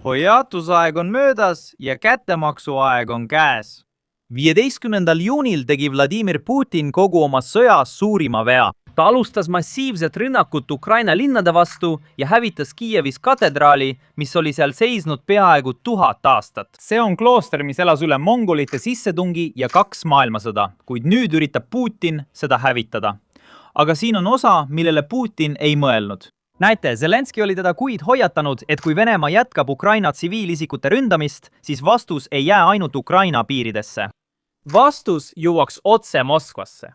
Hoiatusaeg on möödas ja kättemaksuaeg on käes. 15. juunil tegi Vladimir Putin kogu oma sõjas suurima vea. Ta alustas massiivset rünnakut Ukraina linnade vastu ja hävitas Kiievis katedraali, mis oli seal seisnud peaaegu 1000 aastat. See on klooster, mis elas üle mongolite sissetungi ja 2 maailmasõda, kuid nüüd üritab Putin seda hävitada. Aga siin on osa, millele Putin ei mõelnud. Näete, Zelenski oli teda kuid hoiatanud, et kui Venemaa jätkab Ukraina tsiviilisikute ründamist, siis vastus ei jää ainult Ukraina piiridesse. Vastus jõuaks otse Moskvasse.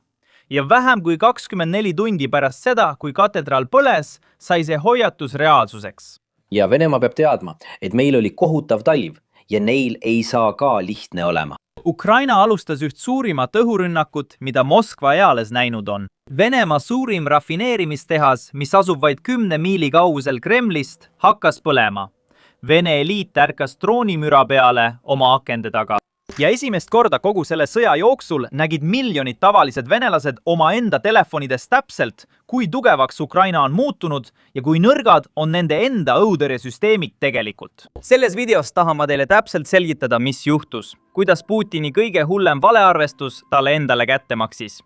Ja vähem kui 24 tundi pärast seda, kui katedraal põles, sai see hoiatus reaalsuseks. Ja Venemaa peab teadma, et meil oli kohutav talv ja neil ei saa ka lihtne olema. Ukraina alustas üht suurimat õhurünnakut, mida Moskva eales näinud on. Venemaa suurim rafineerimistehas, mis asub vaid 10 miili kaugusel Kremlist, hakkas põlema. Vene eliit ärkas droonimüra peale oma akende taga. Ja esimest korda kogu selle sõja jooksul nägid miljonid tavalised venelased oma enda telefonides täpselt, kui tugevaks Ukraina on muutunud ja kui nõrgad on nende enda õhutõrjesüsteemid tegelikult. Selles videos tahan ma teile täpselt selgitada, mis juhtus, kuidas Putini kõige hullem valearvestus talle endale kätte maksis.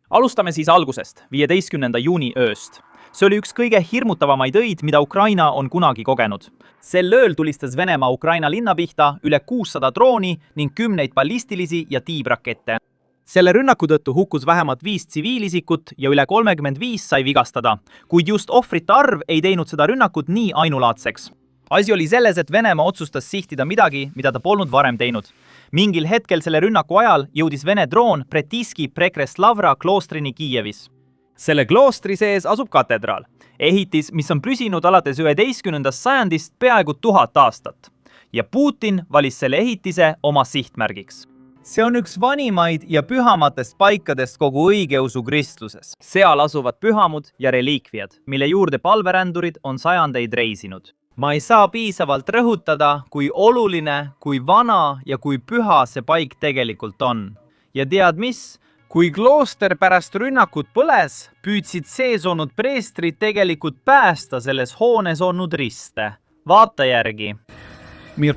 Alustame siis algusest, 15. juuni ööst. See oli üks kõige hirmutavamaid öid, mida Ukraina on kunagi kogenud. Sel ööl tulistas Venemaa Ukraina linna pihta üle 600 drooni ning 10 ballistilisi ja tiibrakette. Selle rünnaku tõttu hukkus vähemalt 5 tsiviilisikut ja üle 35 sai vigastada, kuid just ohvrite arv ei teinud seda rünnakut nii ainulaadseks. Asi oli selles, et Venemaa otsustas sihtida midagi, mida ta polnud varem teinud. Mingil hetkel selle rünnaku ajal jõudis Vene droon Pretiski Prekreslavra kloostrini Kiievis. Selle kloostri sees asub katedraal, ehitis, mis on püsinud alates 11. sajandist peaaegu 1000 aastat. Ja Putin valis selle ehitise oma sihtmärgiks. See on üks vanimaid ja pühamatest paikadest kogu õigeusu kristluses. Seal asuvad pühamud ja reliikviad, mille juurde palverändurid on sajandeid reisinud. Ma ei saa piisavalt rõhutada, kui oluline, kui vana ja kui püha see paik tegelikult on. Ja tead mis? Kui klooster pärast rünnakut põles, püüdsid sees olnud preestrid tegelikult päästa selles hoones olnud riste. Vaata järgi.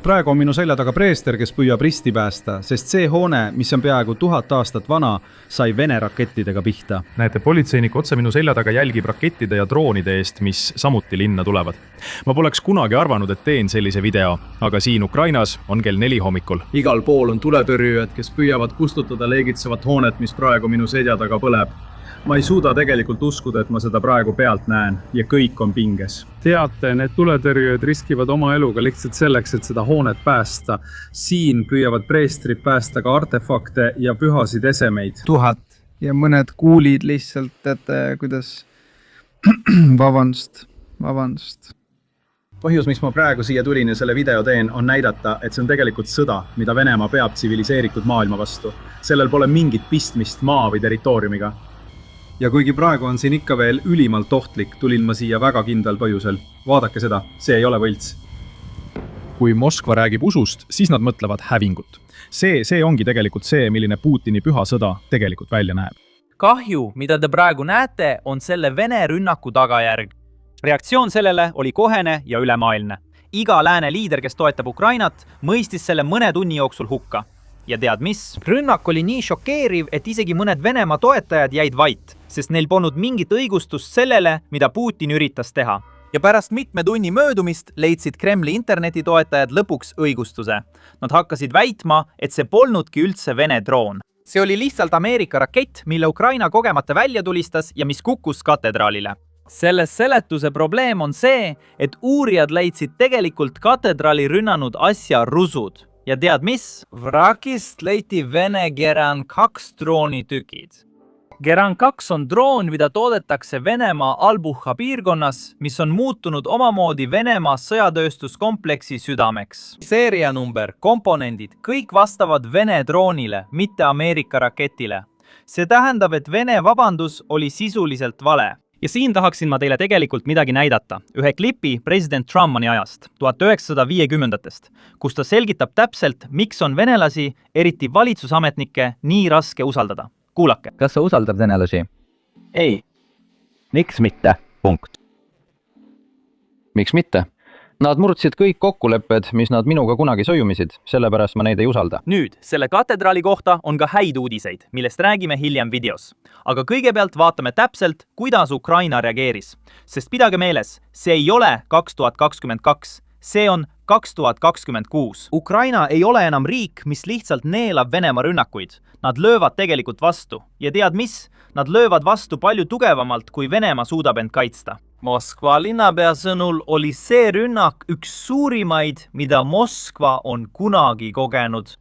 Praegu on minu selja taga preester, kes püüab risti päästa, sest see hoone, mis on peaaegu 1000 aastat vana, sai Vene rakettidega pihta. Näete, politseinik otse minu selja taga jälgib rakettide ja droonide eest, mis samuti linna tulevad. Ma poleks kunagi arvanud, et teen sellise video, aga siin Ukrainas on kell 4 hommikul. Igal pool on tuletõrjujad, kes püüavad kustutada leegitsevat hoonet, mis praegu minu selja taga põleb. Ma ei suuda tegelikult uskuda, et ma seda praegu pealt näen ja kõik on pinges. Teate, need tuletõrjujad riskivad oma eluga lihtsalt selleks, et seda hoonet päästa. Siin püüavad preestrid päästa ka artefakte ja pühasid esemeid. 1000 ja mõned kuulid lihtsalt, et kuidas... Vabandust. Põhjus, miks ma praegu siia tulin ja selle video teen, on näidata, et see on tegelikult sõda, mida Venemaa peab tsiviliseeritud maailma vastu. Sellel pole mingit pistmist maa või territooriumiga. Ja kuigi praegu on siin ikka veel ülimalt ohtlik, tulin ma siia väga kindlal põhjusel. Vaadake seda, see ei ole võlts. Kui Moskva räägib usust, siis nad mõtlevad hävingut. See ongi tegelikult see, milline Putini püha sõda tegelikult välja näeb. Kahju, mida te praegu näete, on selle Vene rünnaku tagajärg. Reaktsioon sellele oli kohene ja ülemaailmne. Iga lääne liider, kes toetab Ukrainat, mõistis selle mõne tunni jooksul hukka. Ja tead mis? Rünnak oli nii šokeeriv, et isegi mõned Venemaa toetajad jäid vait, sest neil polnud mingit õigustust sellele, mida Putin üritas teha. Ja pärast mitme tunni möödumist leidsid Kremli internetitoetajad lõpuks õigustuse. Nad hakkasid väitma, et see polnudki üldse Vene droon. See oli lihtsalt Ameerika rakett, mille Ukraina kogemata välja tulistas ja mis kukkus katedraalile. Selles seletuse probleem on see, et uurijad leidsid tegelikult katedraali rünnanud asja rusud. Ja tead mis? Vrakist leiti Vene Geran 2 droonitükid. Geran 2 on droon, mida toodetakse Venemaa Albucha piirkonnas, mis on muutunud omamoodi Venemaa sõjatööstuskompleksi südameks. Seerianumber, komponendid, kõik vastavad Vene droonile, mitte Ameerika raketile. See tähendab, et Vene vabandus oli sisuliselt vale. Ja siin tahaksin ma teile tegelikult midagi näidata. Ühe klipi president Trumpani ajast, 1950-test, kus ta selgitab täpselt, miks on venelasi, eriti valitsusametnikke, nii raske usaldada. Kuulake. Kas sa usaldad venelasi? Ei. miks mitte? Punkt. Miks mitte? Nad murdsid kõik kokkulepped, mis nad minuga kunagi sõjumisid, sellepärast ma neid ei usalda. Nüüd, selle katedraali kohta on ka häid uudiseid, millest räägime hiljem videos. Aga kõigepealt vaatame täpselt, kuidas Ukraina reageeris. Sest pidage meeles, see ei ole 2022, see on 2026. Ukraina ei ole enam riik, mis lihtsalt neelab Venemaa rünnakuid. Nad löövad tegelikult vastu. Ja tead mis? Nad löövad vastu palju tugevamalt, kui Venemaa suudab end kaitsta. Moskva linnapea sõnul oli see rünnak üks suurimaid, mida Moskva on kunagi kogenud.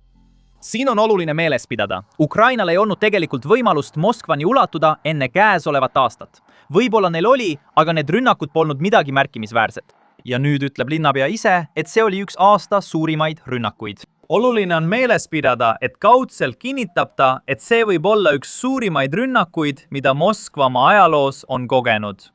Siin on oluline meeles pidada. Ukrainal ei olnud tegelikult võimalust Moskvani ulatuda enne käesolevat aastat. Võib-olla neil oli, aga need rünnakud polnud midagi märkimisväärset. Ja nüüd ütleb linnapea ise, et see oli üks aasta suurimaid rünnakuid. Oluline on meeles pidada, et kaudselt kinnitab ta, et see võib olla üks suurimaid rünnakuid, mida Moskva oma ajaloos on kogenud.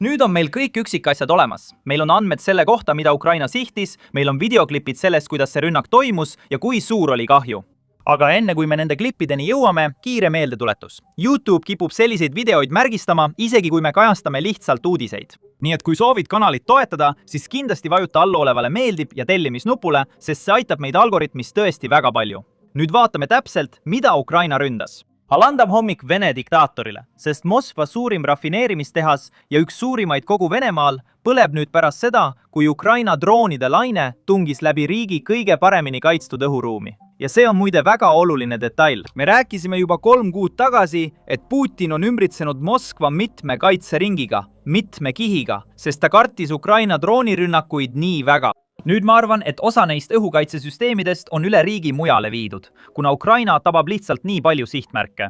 Nüüd on meil kõik üksikasjad olemas. Meil on andmed selle kohta, mida Ukraina sihtis, meil on videoklipid sellest, kuidas see rünnak toimus ja kui suur oli kahju. Aga enne kui me nende klippideni jõuame, kiire meeldetuletus. YouTube kipub selliseid videoid märgistama, isegi kui me kajastame lihtsalt uudiseid. Nii et kui soovid kanalit toetada, siis kindlasti vajuta allolevale meeldib ja tellimisnupule, sest see aitab meid algoritmis tõesti väga palju. Nüüd vaatame täpselt, mida Ukraina ründas. Alandab hommik Vene diktaatorile, sest Moskva suurim rafineerimistehas ja üks suurimaid kogu Venemaal põleb nüüd pärast seda, kui Ukraina droonide laine tungis läbi riigi kõige paremini kaitstud õhuruumi. Ja see on muide väga oluline detail. Me rääkisime juba 3 kuud tagasi, et Putin on ümbritsenud Moskva mitme kaitseringiga, mitme kihiga, sest ta kartis Ukraina droonirünnakuid nii väga. Nüüd ma arvan, et osa neist õhukaitsesüsteemidest on üle riigi mujale viidud, kuna Ukraina tabab lihtsalt nii palju sihtmärke.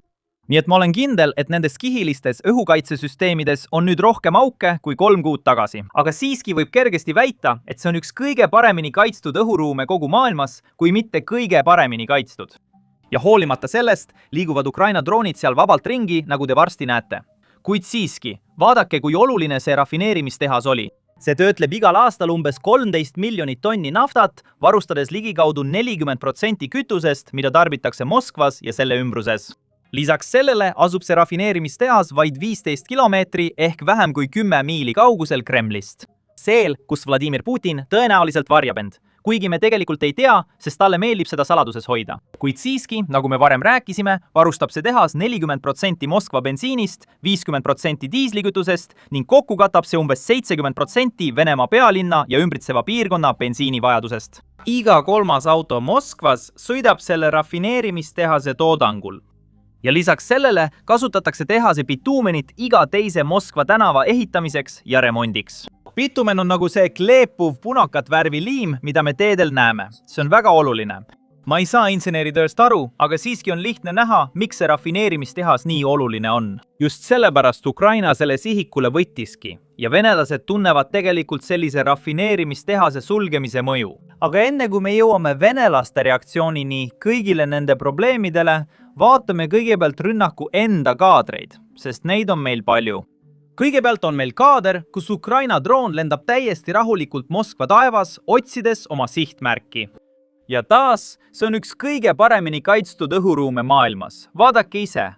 Nii et ma olen kindel, et nendes kihilistes õhukaitsesüsteemides on nüüd rohkem auke kui 3 kuud tagasi. Aga siiski võib kergesti väita, et see on üks kõige paremini kaitstud õhuruume kogu maailmas, kui mitte kõige paremini kaitstud. Ja hoolimata sellest liiguvad Ukraina droonid seal vabalt ringi, nagu te varsti näete. Kuid siiski, vaadake, kui oluline see rafineerimistehas oli. See töötleb igal aastal umbes 13 miljonit tonni naftat, varustades ligikaudu 40% kütusest, mida tarbitakse Moskvas ja selle ümbruses. Lisaks sellele asub see rafineerimistehas vaid 15 kilomeetri ehk vähem kui 10 miili kaugusel Kremlist. Seel, kus Vladimir Putin tõenäoliselt varjab end, kuigi me tegelikult ei tea, sest talle meeldib seda saladuses hoida. Kuid siiski, nagu me varem rääkisime, varustab see tehas 40% Moskva bensiinist, 50% diislikütusest ning kokku katab see umbes 70% Venemaa pealinna ja ümbritseva piirkonna bensiinivajadusest. Iga 3. auto Moskvas sõidab selle rafineerimistehase toodangul. Ja lisaks sellele kasutatakse tehase bituumenit iga teise Moskva tänava ehitamiseks ja remondiks. Bitumen on nagu see kleepuv punakat värvi liim, mida me teedel näeme. See on väga oluline. Ma ei saa inseneritööst aru, aga siiski on lihtne näha, miks see rafineerimistehas nii oluline on. Just sellepärast Ukraina selle sihikule võttiski. Ja venelased tunnevad tegelikult sellise rafineerimistehase sulgemise mõju. Aga enne kui me jõuame venelaste reaktsioonini kõigile nende probleemidele, vaatame kõigepealt rünnaku enda kaadreid, sest neid on meil palju. Kõigepealt on meil kaader, kus Ukraina droon lendab täiesti rahulikult Moskva taevas, otsides oma sihtmärki. Ja taas, see on üks kõige paremini kaitstud õhuruume maailmas. Vaadake ise.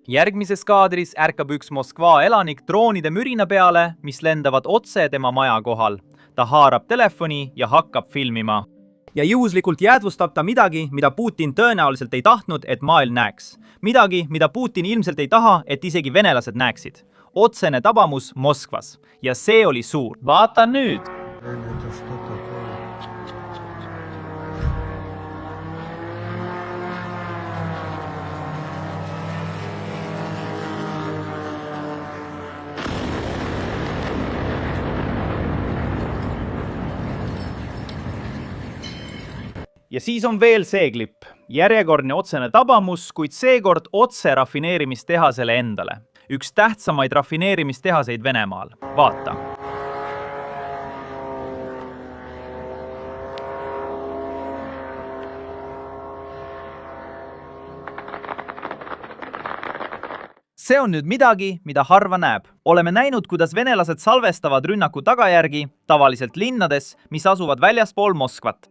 Järgmises kaadris ärkab üks Moskva elanik droonide mürina peale, mis lendavad otse tema maja kohal. Ta haarab telefoni ja hakkab filmima. Ja juhuslikult jäädvustab ta midagi, mida Putin tõenäoliselt ei tahtnud, et maailm näeks. Midagi, mida Putin ilmselt ei taha, et isegi venelased näeksid. Otsene tabamus Moskvas. Ja see oli suur. Vaata nüüd! Ja siis on veel see klipp. Järjekordne otsene tabamus, kuid seekord otse rafineerimistehasele endale. Üks tähtsamaid rafineerimistehaseid Venemaal. Vaata. See on nüüd midagi, mida harva näeb. Oleme näinud, kuidas venelased salvestavad rünnaku tagajärgi, tavaliselt linnades, mis asuvad väljaspool Moskvat.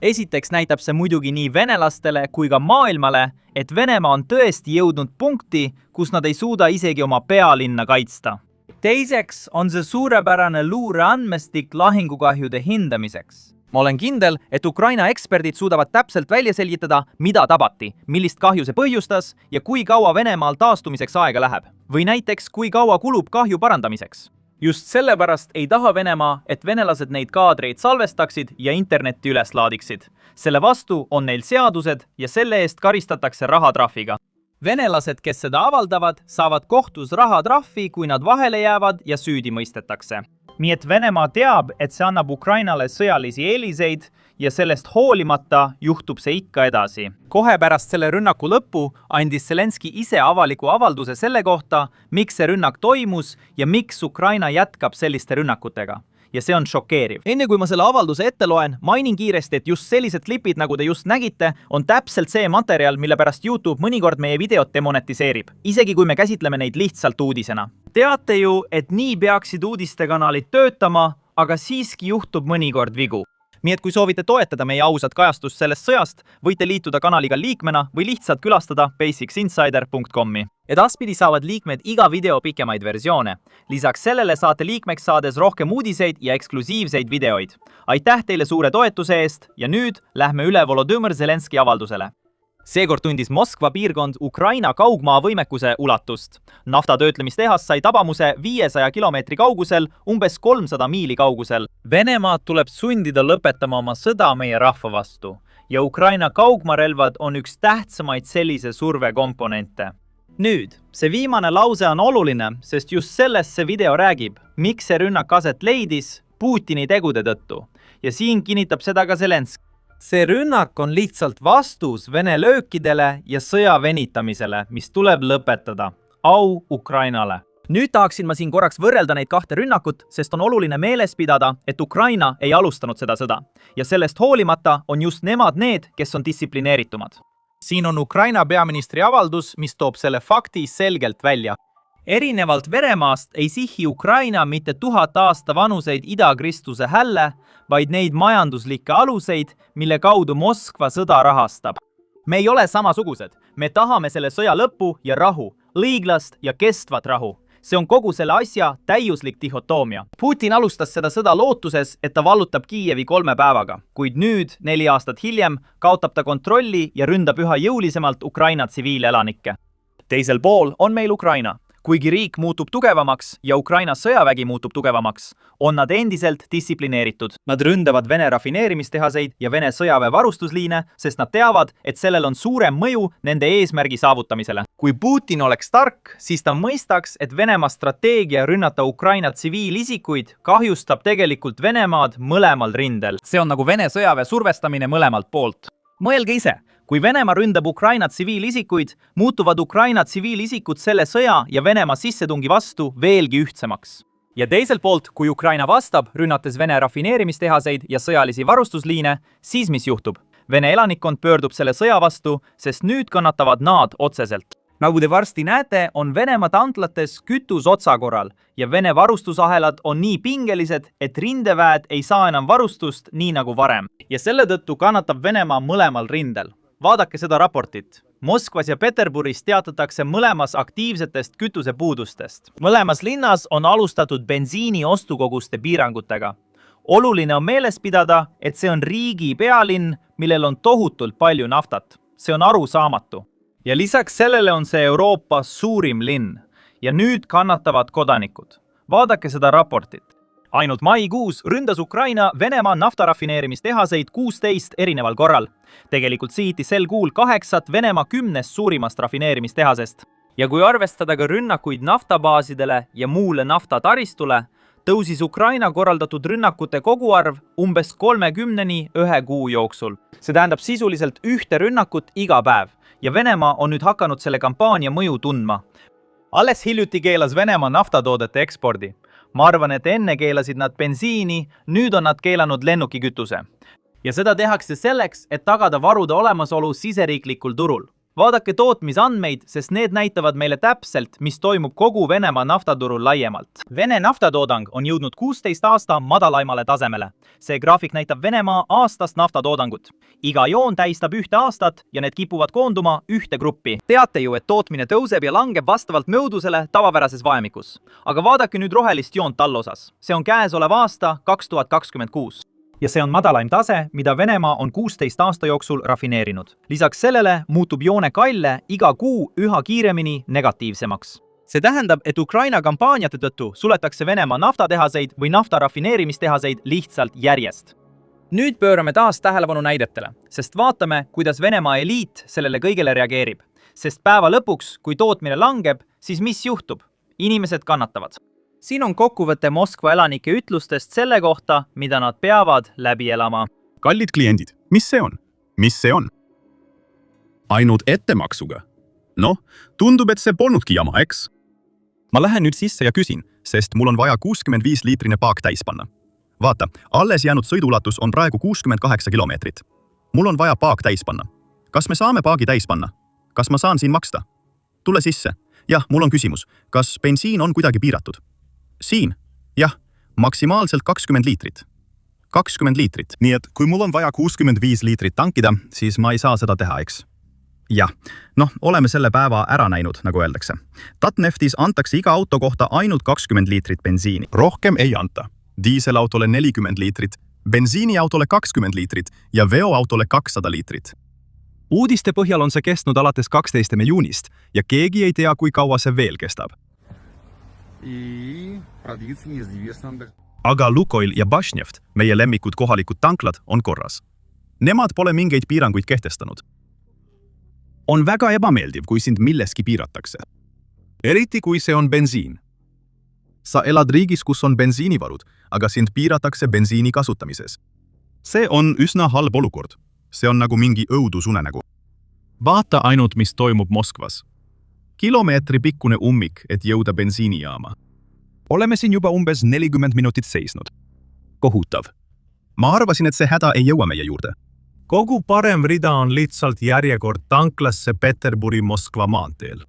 esiteks näitab see muidugi nii venelastele kui ka maailmale, et Venemaa on tõesti jõudnud punkti, kus nad ei suuda isegi oma pealinna kaitsta. Teiseks on see suurepärane luureandmestik lahingukahjude hindamiseks. Ma olen kindel, et Ukraina eksperdid suudavad täpselt välja selgitada, mida tabati, millist kahju see põhjustas ja kui kaua Venemaal taastumiseks aega läheb. Või näiteks, kui kaua kulub kahju parandamiseks. Just sellepärast ei taha Venemaa, et venelased neid kaadreid salvestaksid ja internetti üles laadiksid. Selle vastu on neil seadused ja selle eest karistatakse rahatrahviga. Venelased, kes seda avaldavad, saavad kohtus rahatrahvi, kui nad vahele jäävad ja süüdi mõistetakse. Nii et Venemaa teab, et see annab Ukrainale sõjalisi eeliseid ja sellest hoolimata juhtub see ikka edasi. Kohe pärast selle rünnaku lõppu andis Zelenski ise avaliku avalduse selle kohta, miks see rünnak toimus ja miks Ukraina jätkab selliste rünnakutega. Ja see on šokeeriv. Enne kui ma selle avalduse ette loen, mainin kiiresti, et just sellised klipid, nagu te just nägite, on täpselt see materjal, mille pärast YouTube mõnikord meie videot demonetiseerib, isegi kui me käsitleme neid lihtsalt uudisena. Teate ju, et nii peaksid uudistekanalid töötama, aga siiski juhtub mõnikord vigu. Nii et kui soovite toetada meie ausat kajastust sellest sõjast, võite liituda kanaliga liikmena või lihtsalt külastada basicsinsider.com-i. Edaspidi saavad liikmed iga video pikemaid versioone. Lisaks sellele saate liikmeks saades rohkem uudiseid ja eksklusiivseid videoid. Aitäh teile suure toetuse eest ja nüüd lähme üle Volodõmõr Zelenski avaldusele. Seekord tundis Moskva piirkond Ukraina kaugmaa võimekuse ulatust. Naftatöötlemistehas sai tabamuse 500 kilomeetri kaugusel, umbes 300 miili kaugusel. Venemaad tuleb sundida lõpetama oma sõda meie rahva vastu ja Ukraina kaugmaarelvad on üks tähtsamaid sellise surve komponente. Nüüd, see viimane lause on oluline, sest just sellest see video räägib, miks see rünnak aset leidis Putini tegude tõttu. Ja siin kinnitab seda ka Zelenski. See rünnak on lihtsalt vastus Vene löökidele ja sõja venitamisele, mis tuleb lõpetada. Au Ukrainale! Nüüd tahaksin ma siin korraks võrrelda neid kahte rünnakut, sest on oluline meeles pidada, et Ukraina ei alustanud seda sõda. Ja sellest hoolimata on just nemad need, kes on distsiplineeritumad. Siin on Ukraina peaministri avaldus, mis toob selle fakti selgelt välja. Erinevalt Venemaast ei sihi Ukraina mitte 1000 aasta vanuseid idakristuse hälle, vaid neid majanduslikke aluseid, mille kaudu Moskva sõda rahastab. Me ei ole samasugused. Me tahame selle sõja lõppu ja rahu, õiglast ja kestvat rahu. See on kogu selle asja täiuslik dihotoomia. Putin alustas seda sõda lootuses, et ta vallutab Kiievi 3 päevaga, kuid nüüd, 4 aastat hiljem, kaotab ta kontrolli ja ründab üha jõulisemalt Ukraina tsiviilelanikke. Teisel pool on meil Ukraina. Kuigi riik muutub tugevamaks ja Ukraina sõjavägi muutub tugevamaks, on nad endiselt distsiplineeritud. Nad ründavad Vene rafineerimistehaseid ja Vene sõjaväe varustusliine, sest nad teavad, et sellel on suurem mõju nende eesmärgi saavutamisele. Kui Putin oleks tark, siis ta mõistaks, et Venemaa strateegia rünnata Ukraina tsiviilisikuid kahjustab tegelikult Venemaad mõlemal rindel. See on nagu Vene sõjaväe survestamine mõlemalt poolt. Mõelge ise. Kui Venemaa ründab Ukraina tsiviilisikuid, muutuvad Ukraina tsiviilisikud selle sõja ja Venemaa sissetungi vastu veelgi ühtsemaks. Ja teiselt poolt, kui Ukraina vastab, rünnates Vene rafineerimistehaseid ja sõjalisi varustusliine, siis mis juhtub? Vene elanikkond pöördub selle sõja vastu, sest nüüd kannatavad nad otseselt. Nagu te varsti näete, on Venemaa tanklates kütus otsa korral ja Vene varustusahelad on nii pingelised, et rindeväed ei saa enam varustust nii nagu varem. Ja selle tõttu kannatab Venemaa mõlemal rindel. Vaadake seda raportit. Moskvas ja Peterburis teatatakse mõlemas aktiivsetest kütusepuudustest. Mõlemas linnas on alustatud bensiini ostukoguste piirangutega. Oluline on meeles pidada, et see on riigi pealinn, millel on tohutult palju naftat. See on arusaamatu. Ja lisaks sellele on see Euroopa suurim linn. Ja nüüd kannatavad kodanikud. Vaadake seda raportit. Ainult maikuus ründas Ukraina Venemaa naftarafineerimistehaseid 16 erineval korral. Tegelikult sihiti sel kuul 8 Venemaa 10 suurimast rafineerimistehasest. Ja kui arvestada ka rünnakuid naftabaasidele ja muule naftataristule, tõusis Ukraina korraldatud rünnakute koguarv umbes 30-ni 1 kuu jooksul. See tähendab sisuliselt 1 rünnakut iga päev ja Venemaa on nüüd hakanud selle kampaania mõju tundma. Alles hiljuti keelas Venemaa naftatoodete ekspordi. Ma arvan, et enne keelasid nad bensiini, nüüd on nad keelanud lennukikütuse. Ja seda tehakse selleks, et tagada varude olemasolu siseriiklikul turul. Vaadake tootmisandmeid, sest need näitavad meile täpselt, mis toimub kogu Venemaa naftaturul laiemalt. Vene naftatoodang on jõudnud 16 aasta madalaimale tasemele. See graafik näitab Venemaa aastast naftatoodangut. Iga joon tähistab 1 aastat ja need kipuvad koonduma ühte gruppi. Teate ju, et tootmine tõuseb ja langeb vastavalt nõudlusele tavapärases vahemikus. Aga vaadake nüüd rohelist joont allosas. See on käesolev aasta 2026. Ja see on madalaim tase, mida Venemaa on 16 aasta jooksul rafineerinud. Lisaks sellele muutub joone kalle iga kuu üha kiiremini negatiivsemaks. See tähendab, et Ukraina kampaaniate tõttu suletakse Venemaa naftatehaseid või nafta rafineerimistehaseid lihtsalt järjest. Nüüd pöörame taas tähelepanu näidetele, sest vaatame, kuidas Venemaa eliit sellele kõigele reageerib. Sest päeva lõpuks, kui tootmine langeb, siis mis juhtub? Inimesed kannatavad. Siin on kokkuvõte Moskva elanike ütlustest selle kohta, mida nad peavad läbi elama. Kallid kliendid, mis see on? Mis see on? Ainult ettemaksuga? Noh, tundub, et see polnudki jama, eks? Ma lähen nüüd sisse ja küsin, sest mul on vaja 65-liitrine paak täis panna. Vaata, alles jäänud sõidulatus on praegu 68 kilomeetrit. Mul on vaja paak täis panna. Kas me saame paagi täis panna? Kas ma saan siin maksta? Tule sisse. Jah, mul on küsimus. Kas bensiin on kuidagi piiratud? Siin, jah, maksimaalselt 20 liitrit. 20 liitrit. Nii et kui mul on vaja 65 liitrit tankida, siis ma ei saa seda teha, eks? Jah, noh, oleme selle päeva ära näinud, nagu öeldakse. Tatneftis antakse iga auto kohta ainult 20 liitrit bensiini. Rohkem ei anta. Diiselautole 40 liitrit, bensiiniautole 20 liitrit ja veoautole 200 liitrit. Uudiste põhjal on see kestnud alates 12. juunist ja keegi ei tea, kui kaua see veel kestab. Aga Lukoil ja Bashneft, meie lemmikud kohalikud tanklad, on korras. Nemad pole mingeid piiranguid kehtestanud. On väga ebameeldiv, kui sind milleski piiratakse. Eriti kui see on bensiin. Sa elad riigis, kus on bensiinivarud, aga sind piiratakse bensiini kasutamises. See on üsna halb olukord. See on nagu mingi õudusunenägu. Vaata ainult, mis toimub Moskvas. Kilomeetri pikkune ummik, et jõuda bensiinijaama. Oleme siin juba umbes 40 minutit seisnud. Kohutav. Ma arvasin, et see häda ei jõua meie juurde. Kogu parem rida on lihtsalt järjekord tanklasse Peterburi-Moskva maanteel.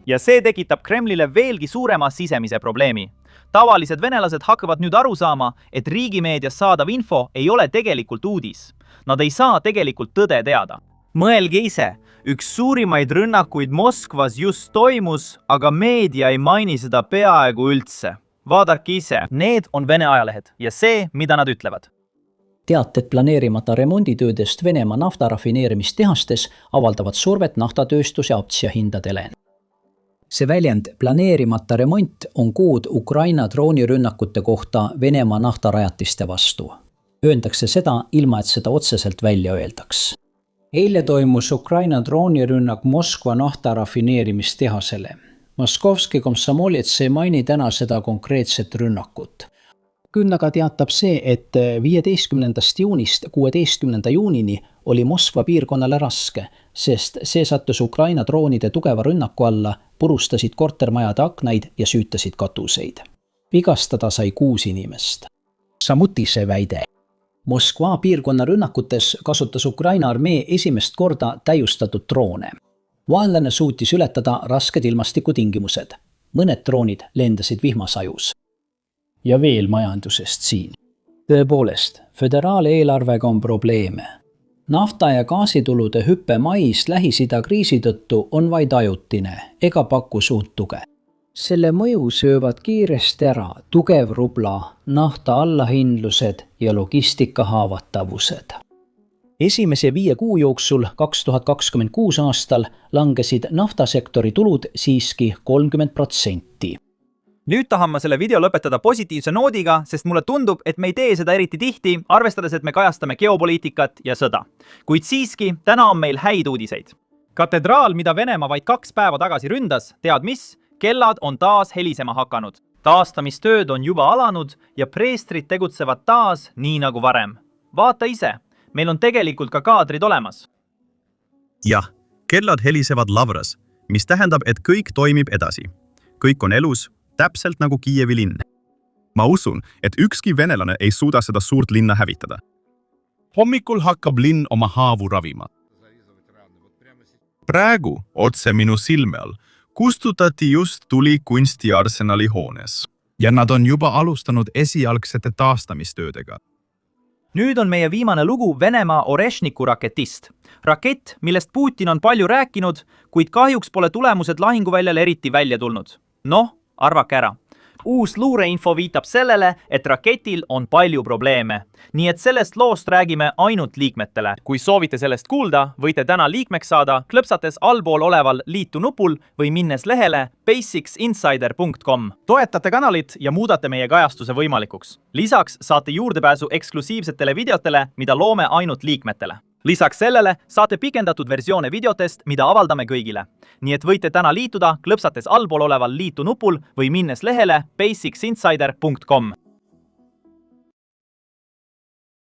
Ja see tekitab Kremlile veelgi suurema sisemise probleemi. Tavalised venelased hakkavad nüüd aru saama, et riigimeedias saadav info ei ole tegelikult uudis. Nad ei saa tegelikult tõde teada. Mõelge ise, üks suurimaid rünnakuid Moskvas just toimus, aga meedia ei maini seda peaaegu üldse. Vaadake ise, need on Vene ajalehed ja see, mida nad ütlevad. Teated planeerimata remonditöödest Venemaa naftarafineerimistehastes avaldavad survet naftatööstuse aktsiahindadele. See väljend planeerimata remont on kood Ukraina droonirünnakute kohta Venemaa naftarajatiste vastu. Öeldakse seda, ilma et seda otseselt välja öeldaks. Eile toimus Ukraina droonirünnak Moskva naftarafineerimistehasele. Moskovski komsomolets ei maini täna seda konkreetset rünnakut. Küll aga teatab see, et 15. juunist 16. juunini oli Moskva piirkonnale raske, sest see sattus Ukraina droonide tugeva rünnaku alla, purustasid kortermajade aknaid ja süütasid katuseid. Vigastada sai 6 inimest. Samuti see väide. Moskva piirkonna rünnakutes kasutas Ukraina armee esimest korda täiustatud droone. Vaenlane suutis ületada rasked ilmastikutingimused. Mõned droonid lendasid vihmasajus. Ja veel majandusest siin. Tõepoolest, föderaaleelarvega on probleeme. Nafta- ja gaasitulude hüppe mais Lähis-Ida kriisi tõttu on vaid ajutine ega paku suurt tuge. Selle mõju söövad kiiresti ära tugev rubla, nafta allahindlused ja logistika haavatavused. Esimese 5 kuu jooksul 2026 aastal langesid naftasektori tulud siiski 30%. Nüüd tahan ma selle video lõpetada positiivse noodiga, sest mulle tundub, et me ei tee seda eriti tihti, arvestades, et me kajastame geopoliitikat ja sõda. Kuid siiski, täna on meil häid uudiseid. Katedraal, mida Venemaa vaid 2 päeva tagasi ründas, tead mis? Kellad on taas helisema hakanud. Taastamistööd on juba alanud ja preestrid tegutsevad taas nii nagu varem. Vaata ise, meil on tegelikult ka kaadrid olemas. Jah, kellad helisevad Lavras, mis tähendab, et kõik toimib edasi. Kõik on elus, täpselt nagu Kiievi linn. Ma usun, et ükski venelane ei suuda seda suurt linna hävitada. hommikul hakkab linn oma haavu ravima. Praegu, otse minu silme all, kustutati just tuli kunstiarsenali hoones. Ja nad on juba alustanud esialgsete taastamistöödega. Nüüd on meie viimane lugu Venemaa Oreshniku raketist. Rakett, millest Putin on palju rääkinud, kuid kahjuks pole tulemused lahinguväljal eriti välja tulnud. Noh, arvake ära. Uus luureinfo viitab sellele, et raketil on palju probleeme. Nii et sellest loost räägime ainult liikmetele. Kui soovite sellest kuulda, võite täna liikmeks saada klõpsates allpool oleval liitu nupul või minnes lehele basicsinsider.com. Toetate kanalit ja muudate meie kajastuse võimalikuks. Lisaks saate juurdepääsu eksklusiivsetele videotele, mida loome ainult liikmetele. Lisaks sellele saate pikendatud versioone videotest, mida avaldame kõigile. Nii et võite täna liituda klõpsates allpool oleval liitu nupul või minnes lehele basicsinsider.com.